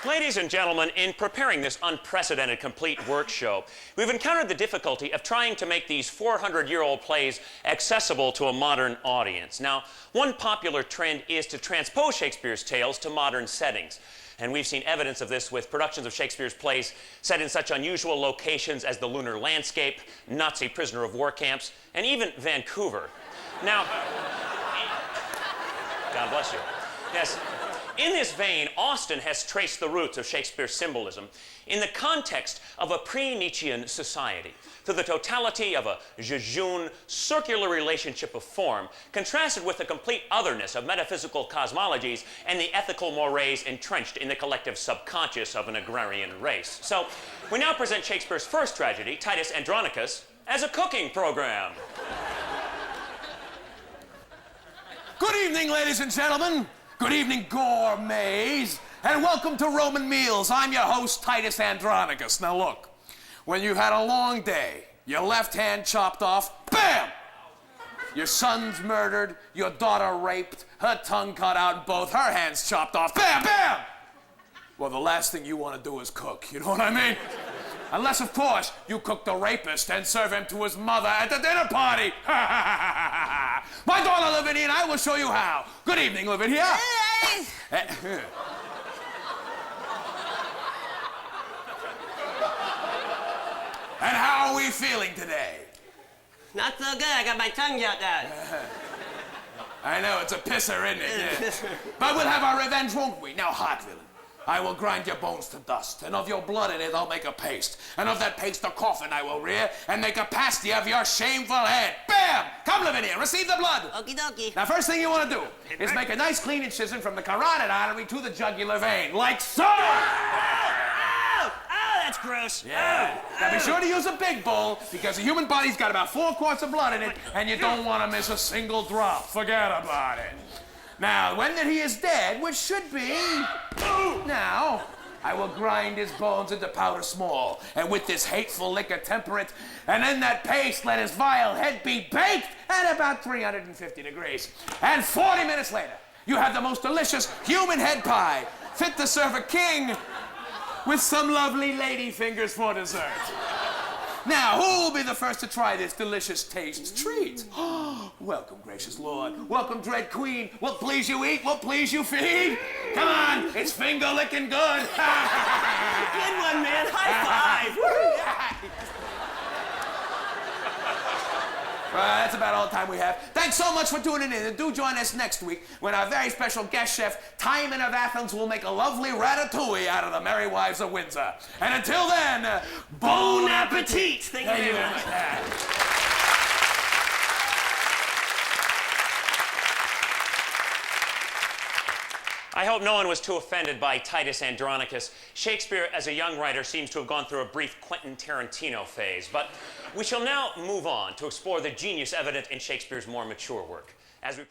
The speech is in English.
Ladies and gentlemen, in preparing this unprecedented complete work show, we've encountered the difficulty of trying to make these 400-year-old plays accessible to a modern audience. Now, one popular trend is to transpose Shakespeare's tales to modern settings. And we've seen evidence of this with productions of Shakespeare's plays set in such unusual locations as the lunar landscape, Nazi prisoner of war camps, and even Vancouver. Now, God bless you. Yes. In this vein, Austen has traced the roots of Shakespeare's symbolism in the context of a pre-Nietzschean society, through the totality of a jejune, circular relationship of form, contrasted with the complete otherness of metaphysical cosmologies and the ethical mores entrenched in the collective subconscious of an agrarian race. So, we now present Shakespeare's first tragedy, Titus Andronicus, as a cooking program. Good evening, ladies and gentlemen. Good evening, gourmets, and welcome to Roman Meals. I'm your host, Titus Andronicus. Now look, when you've had a long day, your left hand chopped off, bam! Your son's murdered, your daughter raped, her tongue cut out, and both her hands chopped off, bam, bam! Well, the last thing you want to do is cook, you know what I mean? Unless, of course, you cook the rapist and serve him to his mother at the dinner party. My daughter Lavinia and I will show you how. Good evening, Lavinia. Hey! And how are we feeling today? Not so good. I got my tongue out there. I know, it's a pisser, isn't it? Yeah. But we'll have our revenge, won't we? Now, heart villain. I will grind your bones to dust, and of your blood in it I'll make a paste. And of that paste a coffin I will rear, and make a pasty of your shameful head. Bam! Come, Lavinia, receive the blood. Okie dokie. Now, first thing you want to do is make a nice clean incision from the carotid artery to the jugular vein, like so! Oh, that's gross. Yeah. Now, be sure to use a big bowl, because the human body's got about 4 quarts of blood in it, and you don't want to miss a single drop. Forget about it. Now, when that he is dead, which should be now, I will grind his bones into powder small, and with this hateful liquor temper it, and in that paste let his vile head be baked at about 350 degrees. And 40 minutes later, you have the most delicious human head pie, fit to serve a king with some lovely lady fingers for dessert. Now, who will be the first to try this delicious taste treat? Welcome, gracious Lord. Welcome, dread queen. What please you eat, what please you feed. Come on, it's finger-licking good. Good one, man. High five. That's about all the time we have. Thanks so much for tuning in, and do join us next week when our very special guest chef, Timon of Athens, will make a lovely ratatouille out of the Merry Wives of Windsor. And until then, Bon appetit. Thank you very much. I hope no one was too offended by Titus Andronicus. Shakespeare, as a young writer, seems to have gone through a brief Quentin Tarantino phase. But we shall now move on to explore the genius evident in Shakespeare's more mature work. As we